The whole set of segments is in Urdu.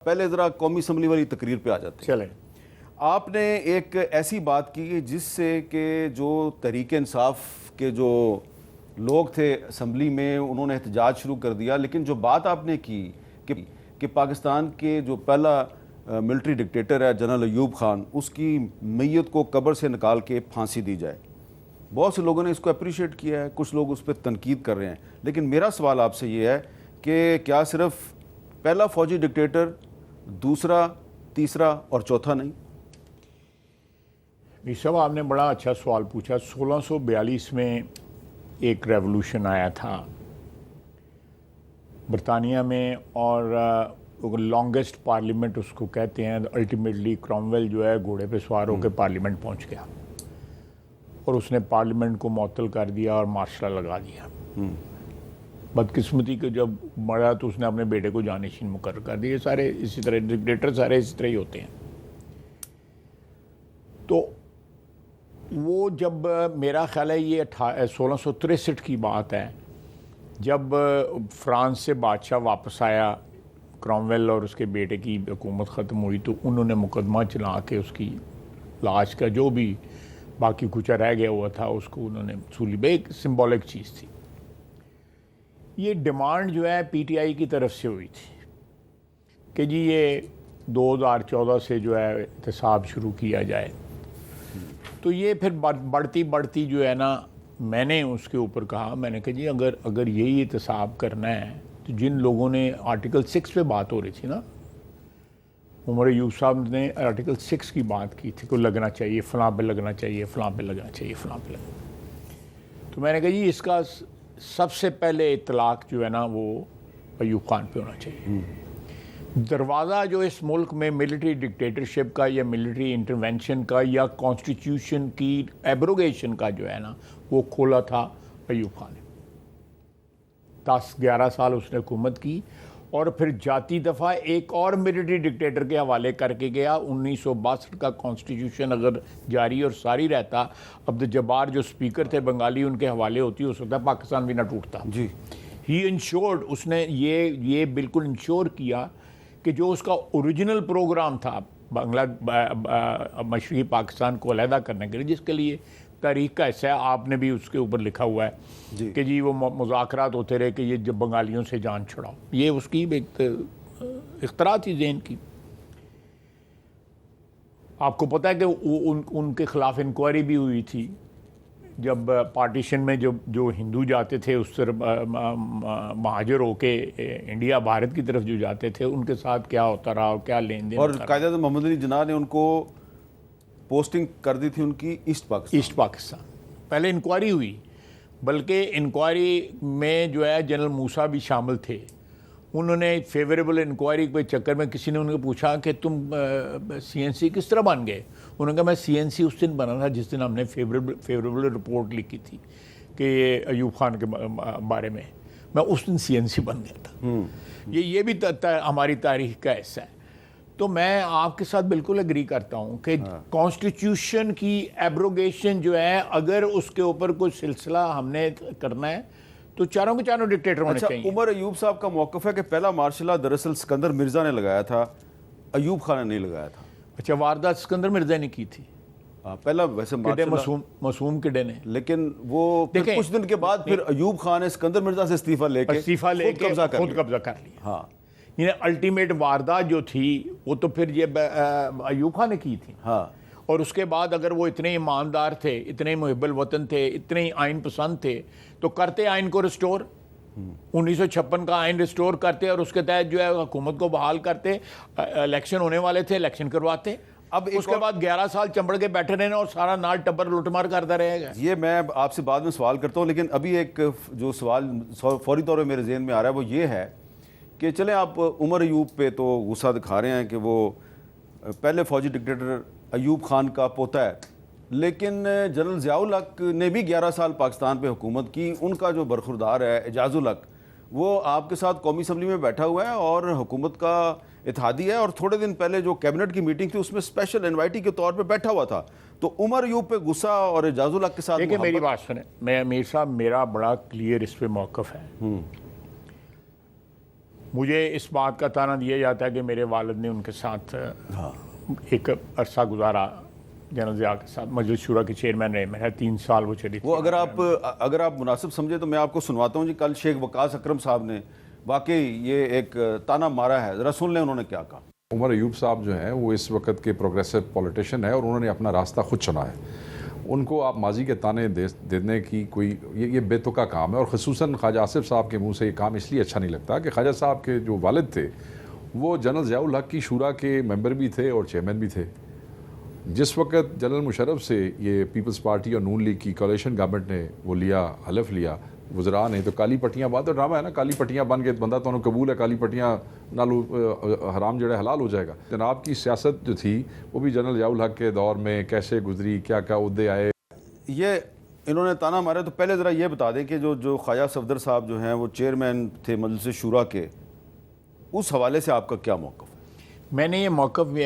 پہلے ذرا قومی اسمبلی والی تقریر پہ آ جاتے ہیں۔ چلیں، آپ نے ایک ایسی بات کی جس سے کہ جو تحریک انصاف کے جو لوگ تھے اسمبلی میں انہوں نے احتجاج شروع کر دیا، لیکن جو بات آپ نے کی کہ پاکستان کے جو پہلا ملٹری ڈکٹیٹر ہے جنرل ایوب خان، اس کی میت کو قبر سے نکال کے پھانسی دی جائے، بہت سے لوگوں نے اس کو اپریشیٹ کیا ہے، کچھ لوگ اس پہ تنقید کر رہے ہیں، لیکن میرا سوال آپ سے یہ ہے کہ کیا صرف پہلا فوجی ڈکٹیٹر، دوسرا، تیسرا اور چوتھا نہیں؟ میر صاحب آپ نے بڑا اچھا سوال پوچھا۔ 1642 میں ایک ریولوشن آیا تھا برطانیہ میں، اور لانگسٹ پارلیمنٹ اس کو کہتے ہیں۔ الٹیمیٹلی کرامویل جو ہے گھوڑے پہ سوار ہو کے پارلیمنٹ پہنچ گیا اور اس نے پارلیمنٹ کو معطل کر دیا اور مارشل لگا دیا۔ بدقسمتی کے جب مرا تو اس نے اپنے بیٹے کو جانشین مقرر کر دیا۔ سارے اسی طرح ڈکٹیٹر سارے اسی طرح ہی ہوتے ہیں۔ تو وہ جب میرا خیال ہے یہ 1663 کی بات ہے، جب فرانس سے بادشاہ واپس آیا، کرامویل اور اس کے بیٹے کی حکومت ختم ہوئی، تو انہوں نے مقدمہ چلا کے اس کی لاش کا جو بھی باقی کچھ رہ گیا ہوا تھا اس کو انہوں نے سولی پہ، ایک سمبولک چیز تھی۔ یہ ڈیمانڈ جو ہے پی ٹی آئی کی طرف سے ہوئی تھی کہ جی یہ 2014 سے جو ہے احتساب شروع کیا جائے۔ تو یہ پھر بڑھتی جو ہے نا، میں نے اس کے اوپر کہا، میں نے کہا جی اگر یہی احتساب کرنا ہے تو جن لوگوں نے آرٹیکل 6 پہ بات ہو رہی تھی نا، عمر ایوب صاحب نے آرٹیکل 6 کی بات کی تھی، کوئی لگنا چاہیے، فلاں پہ لگنا چاہیے، فلاں پہ لگنا چاہیے، فلاں پہ لگنا۔ تو میں نے کہا جی اس کا سب سے پہلے اطلاق جو ہے نا وہ ایوب خان پہ ہونا چاہیے۔ دروازہ جو اس ملک میں ملٹری ڈکٹیٹرشپ کا یا ملٹری انٹرونشن کا یا کانسٹیٹیوشن کی ایبروگیشن کا جو ہے نا وہ کھولا تھا ایوب خان نے۔ 10-11 سال اس نے حکومت کی، اور پھر جاتی دفعہ ایک اور ملٹری ڈکٹیٹر کے حوالے کر کے گیا۔ 1962 کا کانسٹیٹیوشن اگر جاری اور ساری رہتا، عبد الجبار جو سپیکر تھے بنگالی، ان کے حوالے ہوتی، ہو سکتا ہے پاکستان بھی نہ ٹوٹتا۔ جی، ہی انشورڈ، اس نے یہ بالکل انشور کیا کہ جو اس کا اوریجنل پروگرام تھا مشرقی پاکستان کو علیحدہ کرنے کے لیے، جس کے لیے تاریخ کا حصہ ہے، آپ نے بھی اس کے اوپر لکھا ہوا ہے کہ جی وہ مذاکرات ہوتے رہے کہ یہ جب بنگالیوں سے جان چھڑاؤ، یہ اس کی ایک اختراع تھی ذہن کی۔ آپ کو پتہ ہے کہ ان کے خلاف انکوائری بھی ہوئی تھی، جب پارٹیشن میں جو ہندو جاتے تھے اس طرف مہاجر ہو کے انڈیا بھارت کی طرف جو جاتے تھے، ان کے ساتھ کیا ہوتا رہا اور کیا لین دین، اور قائد اعظم محمد علی جناح نے ان کو پوسٹنگ کر دی تھی ان کی ایسٹ پاکستان۔ پہلے انکوائری ہوئی، بلکہ انکوائری میں جو ہے جنرل موسیٰ بھی شامل تھے۔ انہوں نے فیوریبل انکوائری کے چکر میں کسی نے ان کو پوچھا کہ تم سی این سی کس طرح بن گئے؟ انہوں نے کہا میں سی این سی اس دن بنا تھا جس دن ہم نے فیوریبل رپورٹ لکھی تھی کہ ایوب خان کے بارے میں اس دن سی این سی بن گیا تھا۔ یہ بھی ہماری تاریخ کا حصہ ہے۔ تو میں آپ کے ساتھ بالکل اگری کرتا ہوں کہ کانسٹیٹیوشن کی ایبروگیشن جو ہے، اگر اس کے اوپر کوئی سلسلہ ہم نے کرنا ہے تو چاروں کے چاروں ڈکٹیٹر ہونے چاہیے۔ عمر ایوب صاحب کا موقف ہے کہ پہلا مارشل لا دراصل سکندر مرزا نے لگایا تھا، ایوب خان نے نہیں لگایا تھا۔ اچھا، واردات سکندر مرزا نے کی تھی پہلا، ویسے معصوم کڈے نے، لیکن وہ کچھ دن کے بعد پھر ایوب خان نے سکندر مرزا سے استعفیٰ لے کے خود قبضہ کر لیا۔ ہاں، یعنی الٹیمیٹ واردات جو تھی وہ تو پھر یہ ایوب خان نے کی تھی۔ ہاں، اور اس کے بعد اگر وہ اتنے ایماندار تھے، اتنے محب الوطن تھے، اتنے آئین پسند تھے، تو کرتے آئین کو ریسٹور، 1956 کا آئین ریسٹور کرتے اور اس کے تحت جو ہے حکومت کو بحال کرتے۔ الیکشن ہونے والے تھے، الیکشن کرواتے۔ اب اس کے بعد 11 سال چمبڑ کے بیٹھے رہنے اور سارا نال ٹبر لوٹ مار کرتا رہے گا۔ یہ میں آپ سے بعد میں سوال کرتا ہوں، لیکن ابھی ایک جو سوال فوری طور پہ میرے ذہن میں آ رہا ہے وہ یہ ہے کہ چلیں آپ عمر ایوب پہ تو غصہ دکھا رہے ہیں کہ وہ پہلے فوجی ڈکٹیٹر ایوب خان کا پوتا ہے، لیکن جنرل ضیاء الحق نے بھی 11 سال پاکستان پہ حکومت کی۔ ان کا جو برخوردار ہے اعجاز الحق، وہ آپ کے ساتھ قومی اسمبلی میں بیٹھا ہوا ہے اور حکومت کا اتحادی ہے، اور تھوڑے دن پہلے جو کیبنٹ کی میٹنگ تھی اس میں اسپیشل انوائٹی کے طور پہ بیٹھا ہوا تھا۔ تو عمر ایوب پہ غصہ اور اعجاز الحق کے ساتھ دیکھیں میری بات سنیں، میر صاحب میرا بڑا کلیئر اس پہ موقف ہے۔ مجھے اس بات کا تانا دیا جاتا ہے کہ میرے والد نے ان کے ساتھ ایک عرصہ گزارا، جنرل ضیاء کے ساتھ مجلس شورا کے چیئرمین رہے، میرا 3 سال وہ چلی تھی. وہ اگر آپ مناسب سمجھے تو میں آپ کو سنواتا ہوں جی. کل شیخ وقاص اکرم صاحب نے واقعی یہ ایک تانا مارا ہے، ذرا سن لیں انہوں نے کیا کہا. عمر ایوب صاحب جو ہیں وہ اس وقت کے پروگریسو پولیٹیشین ہے اور انہوں نے اپنا راستہ خود چنا ہے. ان کو آپ ماضی کے تانے دینے کی کوئی یہ بے تکا کام ہے، اور خصوصاً خواجہ آصف صاحب کے منہ سے یہ کام اس لیے اچھا نہیں لگتا کہ خواجہ صاحب کے جو والد تھے وہ جنرل ضیاء الحق کی شورا کے ممبر بھی تھے اور چیئرمین بھی تھے. جس وقت جنرل مشرف سے یہ پیپلز پارٹی اور نون لیگ کی کولیشن گورنمنٹ نے وہ لیا، حلف لیا وزراء نے، تو کالی پٹیاں بات تو ڈرامہ ہے نا. کالی پٹیاں بن کے بندہ تو قبول ہے، کالی پٹیاں نالو حرام جڑا حلال ہو جائے گا. جناب کی سیاست جو تھی وہ بھی جنرل ضیاء الحق کے دور میں کیسے گزری، کیا کیا عہدے آئے. یہ انہوں نے تانا مارا. تو پہلے ذرا یہ بتا دیں کہ جو خواجہ صفدر صاحب جو ہیں وہ چیئرمین تھے مجلس شورا کے، اس حوالے سے آپ کا کیا موقف ہے؟ میں نے یہ موقف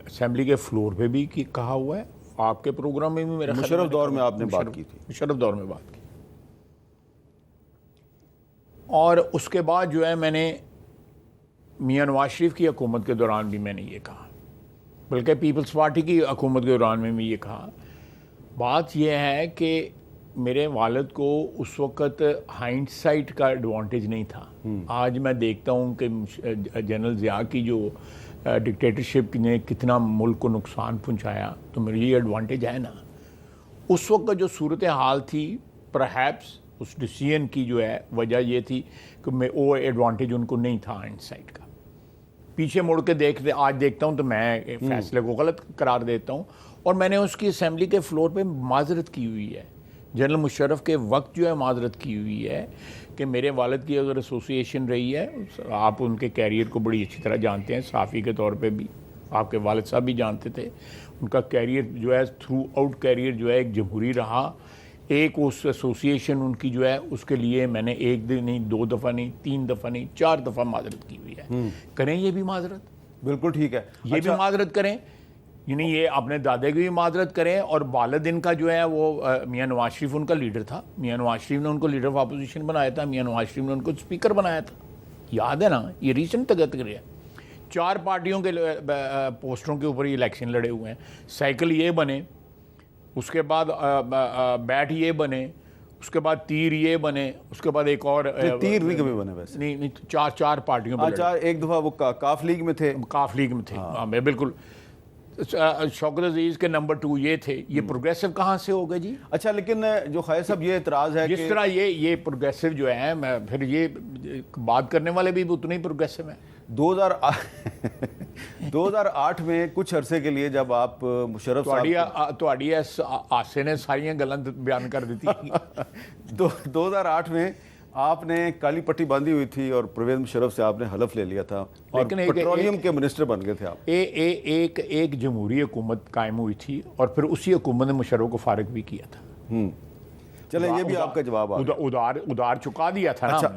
اسمبلی کے فلور پہ بھی کہا ہوا ہے، آپ کے پروگرام میں بھی میرا مشرف دور میں آپ نے بات کی تھی. مشرف دور میں بات کی، اور اس کے بعد جو ہے میں نے میاں نواز شریف کی حکومت کے دوران بھی میں نے یہ کہا، بلکہ پیپلز پارٹی کی حکومت کے دوران میں بھی یہ کہا. بات یہ ہے کہ میرے والد کو اس وقت ہائنڈ سائٹ کا ایڈوانٹیج نہیں تھا. آج میں دیکھتا ہوں کہ جنرل ضیاء کی جو ڈکٹیٹرشپ نے کتنا ملک کو نقصان پہنچایا، تو میرے لیے ایڈوانٹیج ہے نا. اس وقت جو صورتحال تھی، پرہیپس اس ڈیسیژن کی جو ہے وجہ یہ تھی کہ وہ ایڈوانٹیج ان کو نہیں تھا ہائنڈ سائٹ کا. پیچھے مڑ کے آج دیکھتا ہوں تو میں فیصلے کو غلط قرار دیتا ہوں. اور میں نے اس کی اسمبلی کے فلور پہ معذرت کی ہوئی ہے، جنرل مشرف کے وقت جو ہے معذرت کی ہوئی ہے کہ میرے والد کی اگر ایسوسیشن رہی ہے، آپ ان کے کیریئر کو بڑی اچھی طرح جانتے ہیں، صحافی کے طور پہ بھی آپ کے والد صاحب بھی جانتے تھے. ان کا کیریئر جو ہے تھرو آؤٹ کیریئر جو ہے ایک جمہوری رہا. ایک اس ایسوسیشن ان کی جو ہے اس کے لیے میں نے 1 دن نہیں، 2 دفعہ نہیں، 3 دفعہ نہیں، 4 دفعہ معذرت کی ہوئی ہے. کریں یہ بھی معذرت، بالکل ٹھیک ہے. یہ بھی معذرت کریں، یعنی یہ اپنے دادے کی بھی معذرت کریں. اور والد ان کا جو ہے وہ میاں نواز شریف ان کا لیڈر تھا. میاں نواز شریف نے ان کو لیڈر آف اپوزیشن بنایا تھا، میاں نواز شریف نے ان کو اسپیکر بنایا تھا. یاد ہے نا، یہ ریسنٹ تک ہے. 4 پارٹیوں کے پوسٹروں کے اوپر یہ الیکشن لڑے ہوئے ہیں. سائیکل یہ بنے، اس کے بعد بیٹ یہ بنے، اس کے بعد تیر یہ بنے، اس کے بعد ایک اور تیر نہیں کبھی بنے ویسے نہیں 4 پارٹیوں پہ. اچھا، ایک دفعہ وہ کاف لیگ میں تھے. کاف لیگ میں تھے، ہاں میں بالکل. شوکت عزیز کے نمبر 2 یہ تھے. یہ پروگریسو کہاں سے ہو گئے جی؟ اچھا، لیکن جو خواجہ صاحب یہ اعتراض ہے جس طرح یہ پروگریسو جو ہے، میں پھر یہ بات کرنے والے بھی اتنے ہی پروگریسو ہیں. 2008 میں کچھ عرصے کے لیے جب آپ مشرف تواڈی اس آسے نے ساری گلان بیان کر دیتی. 2008 میں آپ نے کالی پٹی باندھی ہوئی تھی اور پرویز مشرف سے آپ نے حلف لے لیا تھا اور پیٹرولیم کے منسٹر بن گئے تھے آپ. ایک جمہوری حکومت قائم ہوئی تھی اور پھر اسی حکومت نے مشرف کو فارغ بھی کیا تھا. چلیں، یہ بھی آپ کا جواب ادار چکا دیا تھا نا.